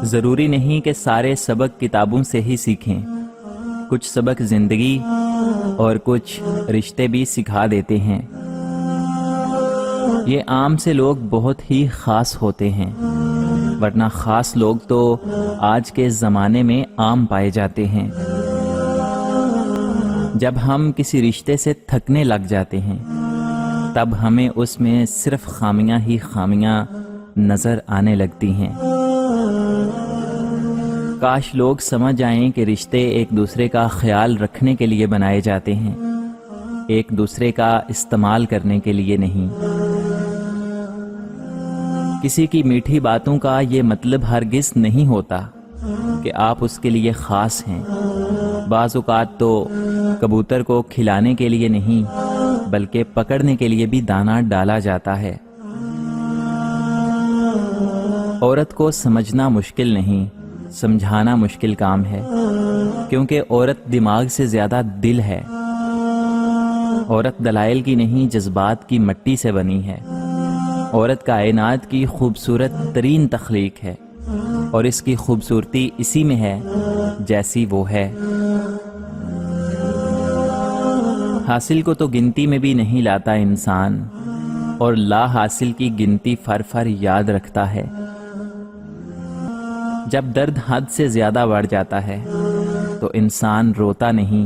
ضروری نہیں کہ سارے سبق کتابوں سے ہی سیکھیں، کچھ سبق زندگی اور کچھ رشتے بھی سکھا دیتے ہیں۔ یہ عام سے لوگ بہت ہی خاص ہوتے ہیں، ورنہ خاص لوگ تو آج کے زمانے میں عام پائے جاتے ہیں۔ جب ہم کسی رشتے سے تھکنے لگ جاتے ہیں تب ہمیں اس میں صرف خامیاں ہی خامیاں نظر آنے لگتی ہیں۔ کاش لوگ سمجھ آئیں کہ رشتے ایک دوسرے کا خیال رکھنے کے لیے بنائے جاتے ہیں، ایک دوسرے کا استعمال کرنے کے لیے نہیں۔ کسی کی میٹھی باتوں کا یہ مطلب ہرگز نہیں ہوتا کہ آپ اس کے لیے خاص ہیں۔ بعض اوقات تو کبوتر کو کھلانے کے لیے نہیں بلکہ پکڑنے کے لیے بھی دانہ ڈالا جاتا ہے۔ عورت کو سمجھنا مشکل نہیں، سمجھانا مشکل کام ہے، کیونکہ عورت دماغ سے زیادہ دل ہے۔ عورت دلائل کی نہیں، جذبات کی مٹی سے بنی ہے۔ عورت کائنات کی خوبصورت ترین تخلیق ہے، اور اس کی خوبصورتی اسی میں ہے جیسی وہ ہے۔ حاصل کو تو گنتی میں بھی نہیں لاتا انسان، اور لا حاصل کی گنتی فر فر یاد رکھتا ہے۔ جب درد حد سے زیادہ بڑھ جاتا ہے تو انسان روتا نہیں،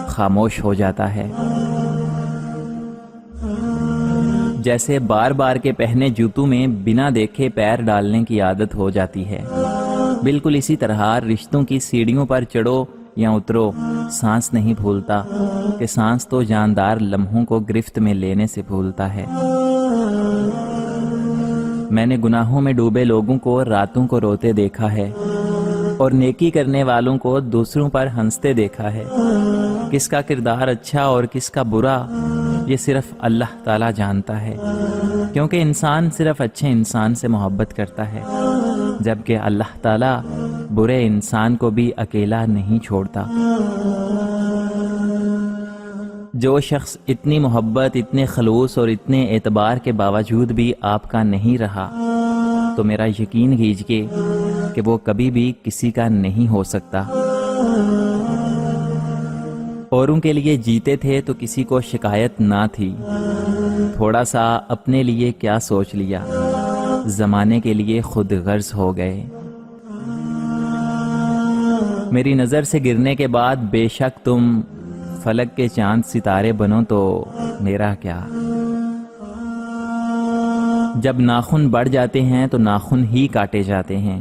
خاموش ہو جاتا ہے۔ جیسے بار بار کے پہنے جوتوں میں بنا دیکھے پیر ڈالنے کی عادت ہو جاتی ہے، بالکل اسی طرح رشتوں کی سیڑھیوں پر چڑھو یا اترو، سانس نہیں بھولتا کہ سانس تو جاندار لمحوں کو گرفت میں لینے سے بھولتا ہے۔ میں نے گناہوں میں ڈوبے لوگوں کو راتوں کو روتے دیکھا ہے، اور نیکی کرنے والوں کو دوسروں پر ہنستے دیکھا ہے۔ کس کا کردار اچھا اور کس کا برا یہ صرف اللہ تعالیٰ جانتا ہے، کیونکہ انسان صرف اچھے انسان سے محبت کرتا ہے، جبکہ اللہ تعالیٰ برے انسان کو بھی اکیلا نہیں چھوڑتا۔ جو شخص اتنی محبت، اتنے خلوص اور اتنے اعتبار کے باوجود بھی آپ کا نہیں رہا تو میرا یقین کیجیے کہ وہ کبھی بھی کسی کا نہیں ہو سکتا۔ اوروں کے لیے جیتے تھے تو کسی کو شکایت نہ تھی، تھوڑا سا اپنے لیے کیا سوچ لیا، زمانے کے لیے خود غرض ہو گئے۔ میری نظر سے گرنے کے بعد بے شک تم فلک کے چاند ستارے بنو تو میرا کیا۔ جب ناخن بڑھ جاتے ہیں تو ناخن ہی کاٹے جاتے ہیں،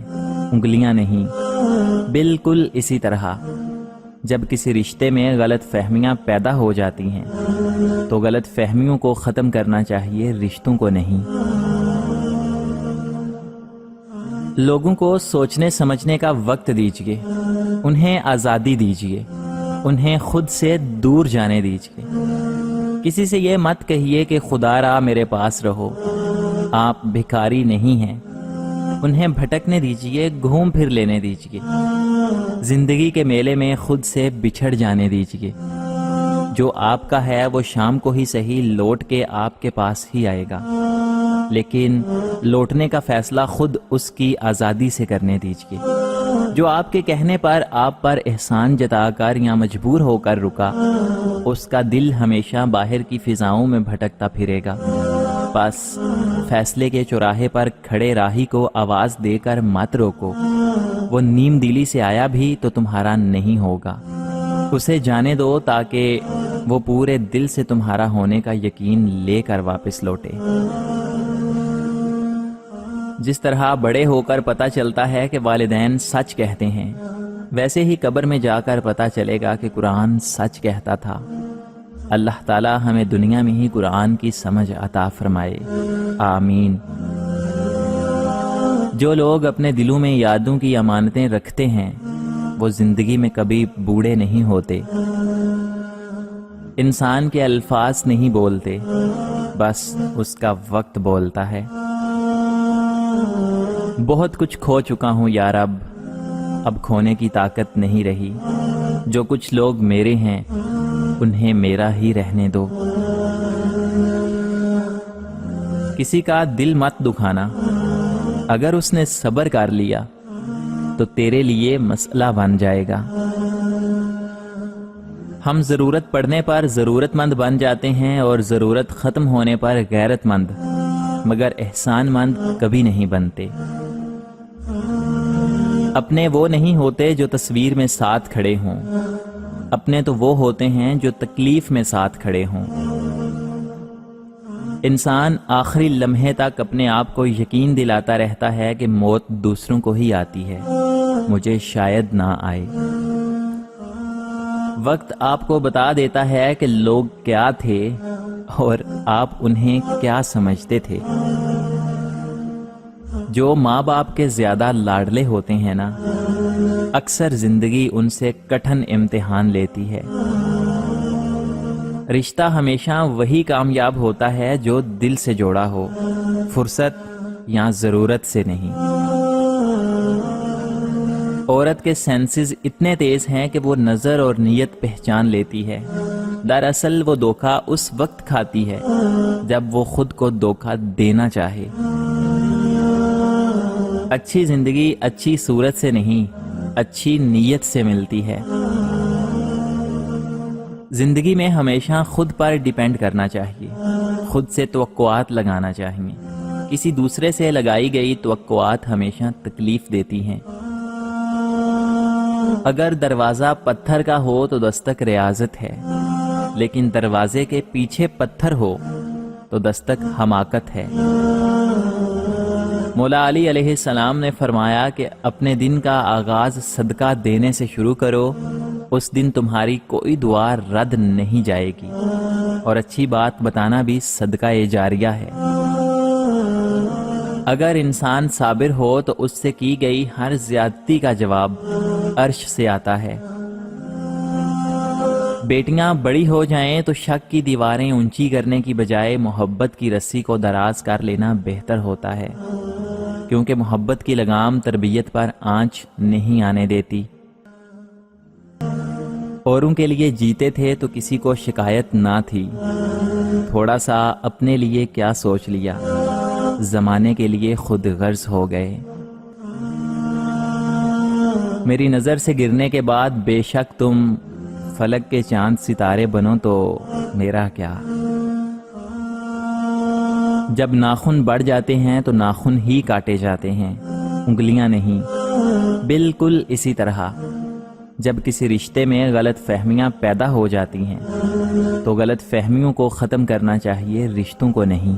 انگلیاں نہیں۔ بالکل اسی طرح جب کسی رشتے میں غلط فہمیاں پیدا ہو جاتی ہیں تو غلط فہمیوں کو ختم کرنا چاہیے، رشتوں کو نہیں۔ لوگوں کو سوچنے سمجھنے کا وقت دیجیے، انہیں آزادی دیجیے، انہیں خود سے دور جانے دیجیے۔ کسی سے یہ مت کہیے کہ خدا را میرے پاس رہو، آپ بھکاری نہیں ہیں۔ انہیں بھٹکنے دیجیے، گھوم پھر لینے دیجیے، زندگی کے میلے میں خود سے بچھڑ جانے دیجیے۔ جو آپ کا ہے وہ شام کو ہی صحیح لوٹ کے آپ کے پاس ہی آئے گا، لیکن لوٹنے کا فیصلہ خود اس کی آزادی سے کرنے دیجیے۔ جو آپ کے کہنے پر آپ پر احسان جتا کر یا مجبور ہو کر رکا، اس کا دل ہمیشہ باہر کی فضاؤں میں بھٹکتا پھرے گا۔ بس فیصلے کے چوراہے پر کھڑے راہی کو آواز دے کر مت روکو، وہ نیم دلی سے آیا بھی تو تمہارا نہیں ہوگا۔ اسے جانے دو تاکہ وہ پورے دل سے تمہارا ہونے کا یقین لے کر واپس لوٹے۔ جس طرح بڑے ہو کر پتہ چلتا ہے کہ والدین سچ کہتے ہیں، ویسے ہی قبر میں جا کر پتہ چلے گا کہ قرآن سچ کہتا تھا۔ اللہ تعالی ہمیں دنیا میں ہی قرآن کی سمجھ عطا فرمائے، آمین۔ جو لوگ اپنے دلوں میں یادوں کی امانتیں رکھتے ہیں وہ زندگی میں کبھی بوڑھے نہیں ہوتے۔ انسان کے الفاظ نہیں بولتے، بس اس کا وقت بولتا ہے۔ بہت کچھ کھو چکا ہوں یا رب، اب کھونے کی طاقت نہیں رہی۔ جو کچھ لوگ میرے ہیں انہیں میرا ہی رہنے دو۔ کسی کا دل مت دکھانا، اگر اس نے صبر کر لیا تو تیرے لیے مسئلہ بن جائے گا۔ ہم ضرورت پڑنے پر ضرورت مند بن جاتے ہیں اور ضرورت ختم ہونے پر غیرت مند، مگر احسان مند کبھی نہیں بنتے۔ اپنے وہ نہیں ہوتے جو تصویر میں ساتھ کھڑے ہوں، اپنے تو وہ ہوتے ہیں جو تکلیف میں ساتھ کھڑے ہوں۔ انسان آخری لمحے تک اپنے آپ کو یقین دلاتا رہتا ہے کہ موت دوسروں کو ہی آتی ہے، مجھے شاید نہ آئے۔ وقت آپ کو بتا دیتا ہے کہ لوگ کیا تھے اور آپ انہیں کیا سمجھتے تھے۔ جو ماں باپ کے زیادہ لاڈلے ہوتے ہیں نا، اکثر زندگی ان سے کٹھن امتحان لیتی ہے۔ رشتہ ہمیشہ وہی کامیاب ہوتا ہے جو دل سے جوڑا ہو، فرصت یا ضرورت سے نہیں۔ عورت کے سینسز اتنے تیز ہیں کہ وہ نظر اور نیت پہچان لیتی ہے۔ دراصل وہ دھوکہ اس وقت کھاتی ہے جب وہ خود کو دھوکہ دینا چاہے۔ اچھی زندگی اچھی صورت سے نہیں، اچھی نیت سے ملتی ہے۔ زندگی میں ہمیشہ خود پر ڈیپینڈ کرنا چاہیے، خود سے توقعات لگانا چاہیے۔ کسی دوسرے سے لگائی گئی توقعات ہمیشہ تکلیف دیتی ہیں۔ اگر دروازہ پتھر کا ہو تو دستک ریاضت ہے، لیکن دروازے کے پیچھے پتھر ہو تو دستک حماقت ہے۔ مولا علی علیہ السلام نے فرمایا کہ اپنے دن کا آغاز صدقہ دینے سے شروع کرو، اس دن تمہاری کوئی دعا رد نہیں جائے گی، اور اچھی بات بتانا بھی صدقہ جاریہ ہے۔ اگر انسان صابر ہو تو اس سے کی گئی ہر زیادتی کا جواب عرش سے آتا ہے۔ بیٹیاں بڑی ہو جائیں تو شک کی دیواریں اونچی کرنے کی بجائے محبت کی رسی کو دراز کر لینا بہتر ہوتا ہے، کیونکہ محبت کی لگام تربیت پر آنچ نہیں آنے دیتی۔ اوروں کے لیے جیتے تھے تو کسی کو شکایت نہ تھی، تھوڑا سا اپنے لیے کیا سوچ لیا، زمانے کے لیے خود غرض ہو گئے۔ میری نظر سے گرنے کے بعد بے شک تم فلک کے چاند ستارے بنو تو میرا کیا۔ جب ناخن بڑھ جاتے ہیں تو ناخن ہی کاٹے جاتے ہیں، انگلیاں نہیں۔ بالکل اسی طرح جب کسی رشتے میں غلط فہمیاں پیدا ہو جاتی ہیں تو غلط فہمیوں کو ختم کرنا چاہیے، رشتوں کو نہیں۔